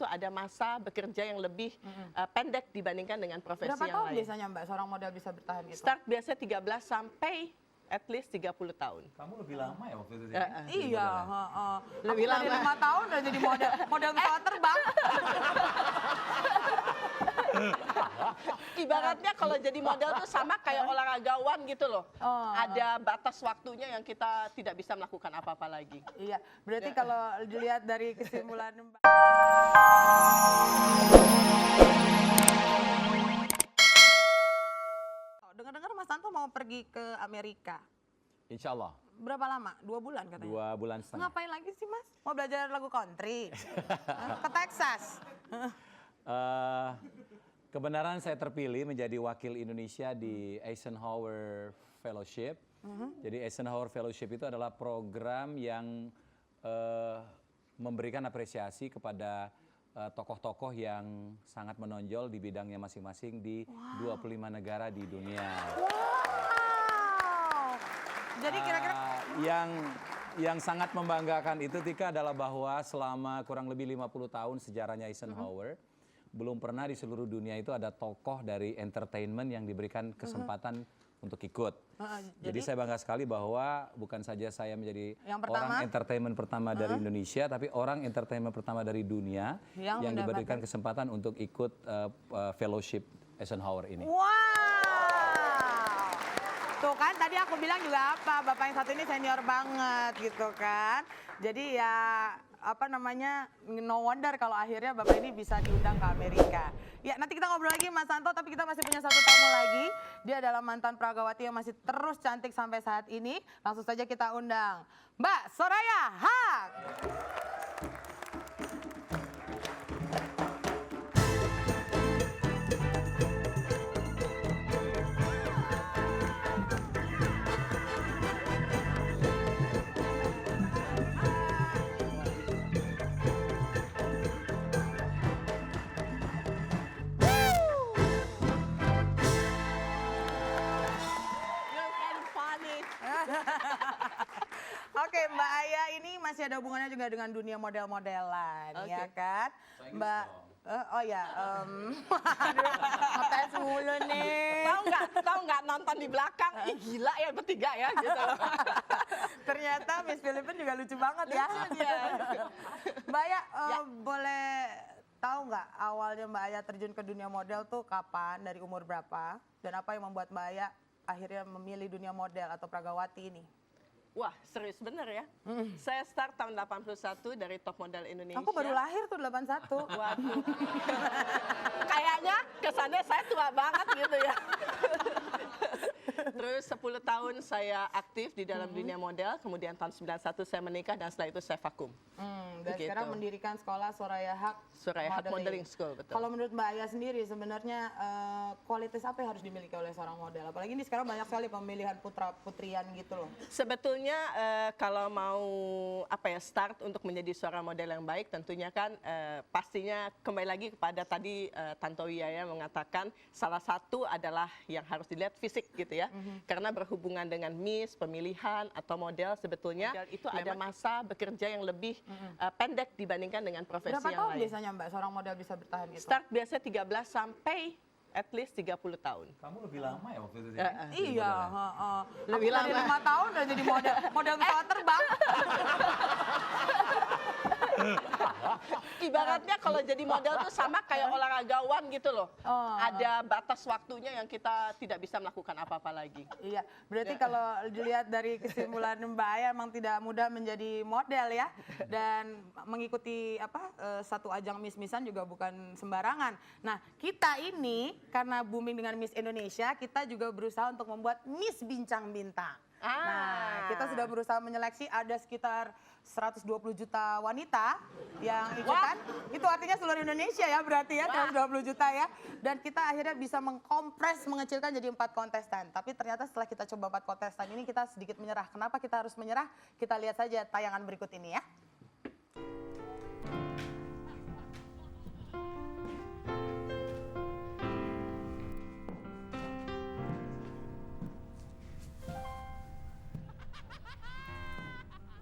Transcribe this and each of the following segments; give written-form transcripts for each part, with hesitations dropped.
ada masa bekerja yang lebih pendek dibandingkan dengan profesi Berapa yang tahun lain. biasanya Mbak seorang model bisa bertahan gitu? Start biasanya 13 sampai at least 30 tahun. Kamu lebih lama ya waktu itu? Iya, Lebih aku dari lama. 5 tahun udah jadi model pesawat terbang. Ibaratnya kalau jadi model tuh sama kayak olahragawan gitu loh. Ada batas waktunya yang kita tidak bisa melakukan apa-apa lagi. Iya, berarti kalau dilihat dari kesimpulan Mbak. Dengar-dengar Mas Tanto mau pergi ke Amerika. Insya Allah. Berapa lama? 2 bulan katanya? 2 bulan setengah. Ngapain lagi sih Mas? Mau belajar lagu country? Ke Texas? Kebenaran saya terpilih menjadi wakil Indonesia di Eisenhower Fellowship. Jadi Eisenhower Fellowship itu adalah program yang memberikan apresiasi kepada tokoh-tokoh yang sangat menonjol di bidangnya masing-masing di 25 negara di dunia. Wow! Jadi kira-kira Yang sangat membanggakan itu Tika adalah bahwa selama kurang lebih 50 tahun sejarahnya Eisenhower, belum pernah di seluruh dunia itu ada tokoh dari entertainment yang diberikan kesempatan untuk ikut. Jadi saya bangga sekali bahwa bukan saja saya menjadi orang entertainment pertama dari Indonesia, tapi orang entertainment pertama dari dunia yang diberikan kesempatan untuk ikut fellowship Eisenhower ini. wow! Tuh kan tadi aku bilang juga apa, Bapak yang satu ini senior banget gitu kan. Jadi ya apa namanya, no wonder kalau akhirnya Bapak ini bisa diundang ke Amerika. Ya nanti kita ngobrol lagi Mas Tanto, tapi kita masih punya satu tamu lagi. Dia adalah mantan pragawati yang masih terus cantik sampai saat ini. Langsung saja kita undang Mbak Soraya Haq. Oke, Mbak Aya ini masih ada hubungannya juga dengan dunia model-modelan, ya kan? Mbak, oh ya, ngetes mulu nih. Tahu nggak nonton di belakang? Ih gila ya bertiga ya gitu loh. Ternyata Miss Philippines juga lucu banget ya. Mbak Aya, boleh tahu nggak awalnya Mbak Aya terjun ke dunia model tuh kapan, dari umur berapa? Dan apa yang membuat Mbak Aya akhirnya memilih dunia model atau pragawati ini? Wah serius bener ya. Saya start tahun 81 dari top model Indonesia. Aku baru lahir tuh 81. Waduh. Kayaknya kesannya saya tua banget gitu ya. Terus 10 tahun saya aktif di dalam dunia model, kemudian tahun 91 saya menikah dan setelah itu saya vakum. Dan Begitu. sekarang mendirikan sekolah Soraya Haq Modeling School, betul. Kalau menurut Mbak Aya sendiri sebenarnya kualitas apa yang harus dimiliki oleh seorang model? Apalagi ini sekarang banyak sekali pemilihan putra-putrian gitu loh. Sebetulnya kalau mau start untuk menjadi seorang model yang baik, tentunya kan pastinya kembali lagi kepada tadi Tanto Wiyaya mengatakan salah satu adalah yang harus dilihat fisik gitu ya. Karena berhubungan dengan Miss, pemilihan atau model sebetulnya itu ada masa bekerja yang lebih pendek dibandingkan dengan profesi Berapa yang tahun lain. biasanya Mbak seorang model bisa bertahan gitu? Start biasanya 13 sampai at least 30 tahun. Kamu lebih lama ya waktu itu? Iya, Lebih aku dari lama. 5 tahun udah jadi model pesawat terbang. Ibaratnya kalau jadi model tuh sama kayak olahragawan gitu loh. Ada batas waktunya yang kita tidak bisa melakukan apa-apa lagi. Iya, berarti kalau dilihat dari kesimpulan Mbak Aya emang tidak mudah menjadi model ya. Dan mengikuti satu ajang Miss-Missan juga bukan sembarangan. Nah, kita ini karena booming dengan Miss Indonesia, kita juga berusaha untuk membuat Miss Bincang Bintang. Nah, kita sudah berusaha menyeleksi ada sekitar 120 juta wanita yang ikutan. Itu artinya seluruh Indonesia ya berarti ya, 120 juta ya. Dan kita akhirnya bisa mengkompres, mengecilkan jadi 4 kontestan. Tapi ternyata setelah kita coba 4 kontestan ini kita sedikit menyerah. Kenapa kita harus menyerah? Kita lihat saja tayangan berikut ini ya.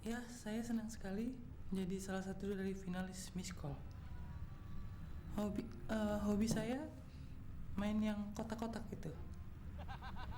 Ya, saya senang sekali menjadi salah satu dari finalis Miss Call. Hobi saya main yang kotak-kotak itu.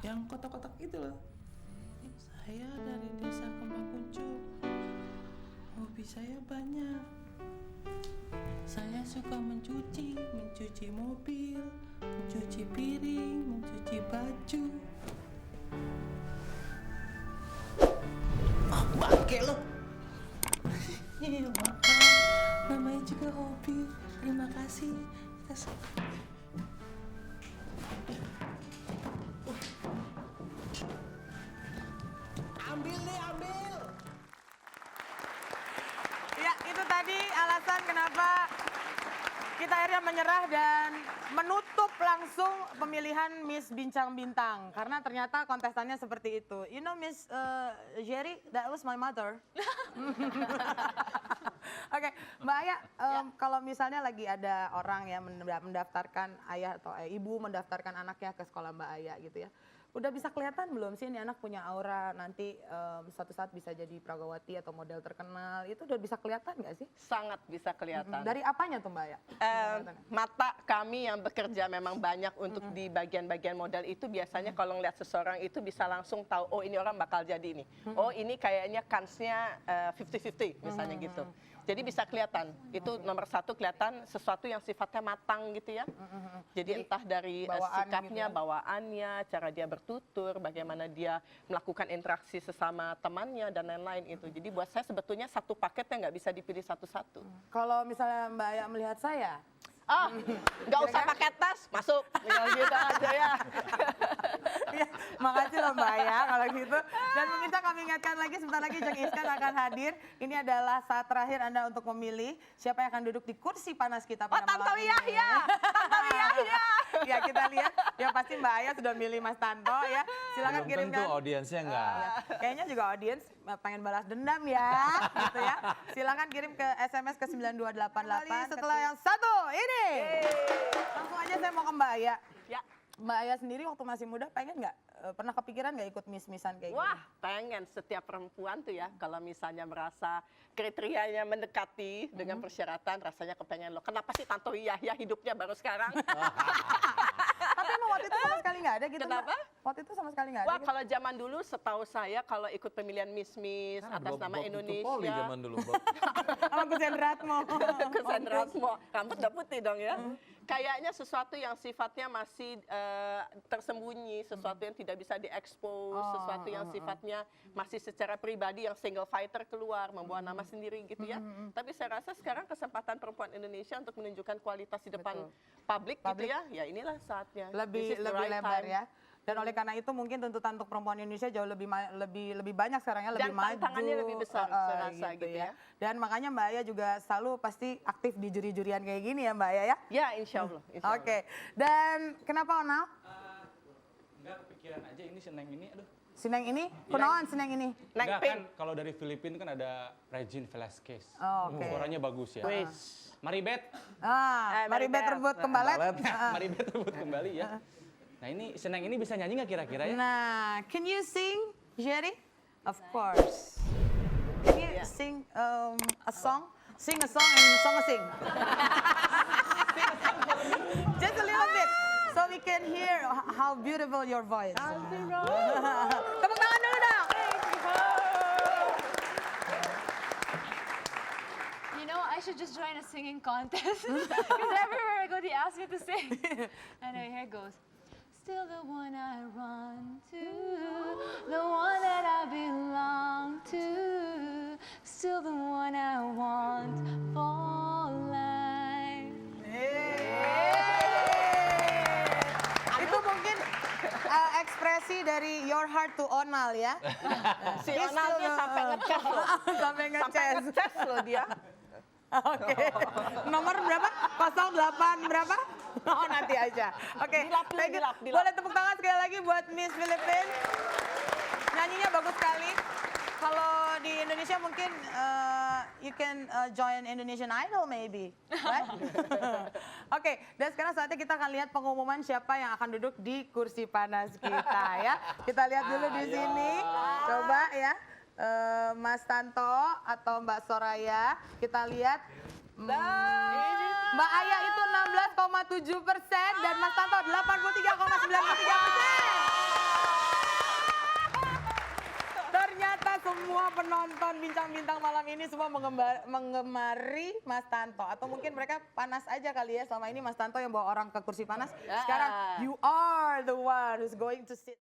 Yang kotak-kotak itu loh. Saya dari desa Kembang Kuncung. Hobi saya banyak. Saya suka mencuci mobil, mencuci piring, mencuci baju. Bangke lo. Iya, makan. Namanya juga hobi. Terima kasih. Ambil nih, ambil. Ya, itu tadi alasan kenapa kita akhirnya menyerah dan menutup langsung pemilihan Miss Bincang Bintang. Karena ternyata kontestannya seperti itu. You know Miss Jerry, that was my mother. Oke, Mbak Aya, kalau misalnya lagi ada orang yang mendaftarkan ayah atau ibu mendaftarkan anaknya ke sekolah Mbak Aya gitu ya. Udah bisa kelihatan belum sih ini anak punya aura nanti suatu saat bisa jadi pragawati atau model terkenal, itu udah bisa kelihatan nggak sih? Sangat bisa kelihatan. Dari apanya tuh Mbak Aya? Mata kami yang bekerja memang banyak untuk di bagian-bagian model itu biasanya kalau ngeliat seseorang itu bisa langsung tahu, oh ini orang bakal jadi ini. Oh ini kayaknya kansnya 50-50 misalnya gitu. Jadi bisa kelihatan, itu nomor satu kelihatan sesuatu yang sifatnya matang gitu ya. Jadi entah dari sikapnya, bawaannya, cara dia bertutur, bagaimana dia melakukan interaksi sesama temannya dan lain-lain itu. Jadi buat saya sebetulnya satu paket yang nggak bisa dipilih satu-satu. Kalau misalnya Mbak Aya melihat saya, nggak usah pakai tes, masuk. Tinggal gitu aja ya. ya, makasih loh Mbak Aya kalau gitu. Dan pemirsa kami ingatkan lagi sebentar lagi Jeng Iskan akan hadir. Ini adalah saat terakhir Anda untuk memilih siapa yang akan duduk di kursi panas kita pada malam ini. Tantowi Yahya. Ya kita lihat, ya pasti Mbak Aya sudah milih Mas Tanto ya. Silakan Belum kirimkan. tentu audiensnya enggak. Kayaknya juga audiens pengen balas dendam ya, gitu ya. Silakan kirim ke SMS ke 9288. Setelah yang satu ini, langsung aja saya mau ke Mbak Aya. Ya. Mbak Aya sendiri waktu masih muda pengen nggak, pernah kepikiran nggak ikut miss-missan kayak Wah, gini? pengen setiap perempuan tuh ya, kalau misalnya merasa kriterianya mendekati dengan persyaratan, rasanya kepengen loh. Kenapa sih Tanto Yahya hidupnya baru sekarang? Tapi emang waktu itu sama sekali nggak ada gitu Kenapa? Mbak? Waktu itu sama sekali nggak ada Wah, gitu? kalau zaman dulu setahu saya kalau ikut pemilihan Miss atas nama Indonesia. Poli zaman dulu, Bob. Sama Kusen Ratmo. Kusen Ratmo, rambut udah putih dong ya. Kayaknya sesuatu yang sifatnya masih tersembunyi, sesuatu yang tidak bisa diekspos, sesuatu yang sifatnya masih secara pribadi yang single fighter keluar, membawa nama sendiri gitu ya. Tapi saya rasa sekarang kesempatan perempuan Indonesia untuk menunjukkan kualitas di depan publik gitu ya inilah saatnya. Lebih This is the right lebar time. ya. Dan oleh karena itu mungkin tuntutan untuk perempuan Indonesia jauh lebih banyak sekarang ya, lebih Dan maju. tantangannya lebih besar, saya rasa gitu ya. Dan makanya Mbak Aya juga selalu pasti aktif di juri-jurian kayak gini ya Mbak Aya ya. Ya, insya Allah. Oke. Dan kenapa Onal? Enggak kepikiran aja ini seneng ini, aduh. Sineng ini? Kunaon Sineng ini? Enggak Pink. kan kalau dari Filipina kan ada Regine Velasquez. Oh, oke. Suaranya bagus ya. Wis. Maribeth. Maribeth rebut kembali. Maribeth rebut kembali ya. Nah ini seneng ini bisa nyanyi nggak kira-kira ya? Nah, can you sing, Jerry? Of course. Can you sing a song? Sing a song and song a sing. Just a little bit, so we can hear how beautiful your voice. Tepuk tangan dulu dong. You know, I should just join a singing contest. Because everywhere I go, they ask me to sing. Anyway, here goes. Still the one I run to, the one that I belong to, still the one I want for life. Itu mungkin ekspresi dari your heart to Onal ya. Si Onalnya sampai ngecas loh. Sampai Sampai ngecas. ngecas loh dia. Oke. Nomor berapa? 08 berapa? Oh nanti aja. Oke. Thank you. Dilap. Boleh tepuk tangan sekali lagi buat Miss Philippines. Nyanyinya bagus sekali. Kalau di Indonesia mungkin you can join Indonesian Idol maybe, right? Oke, dan sekarang saatnya kita akan lihat pengumuman siapa yang akan duduk di kursi panas kita ya. Kita lihat dulu di sini. Coba ya. Mas Tanto atau Mbak Soraya, kita lihat. Ini Mbak Aya itu 16,7% dan Mas Tanto 83,93%. Ternyata semua penonton Bincang-Bintang malam ini semua mengemari Mas Tanto. Atau mungkin mereka panas aja kali ya selama ini Mas Tanto yang bawa orang ke kursi panas. Sekarang you are the one who's going to sit.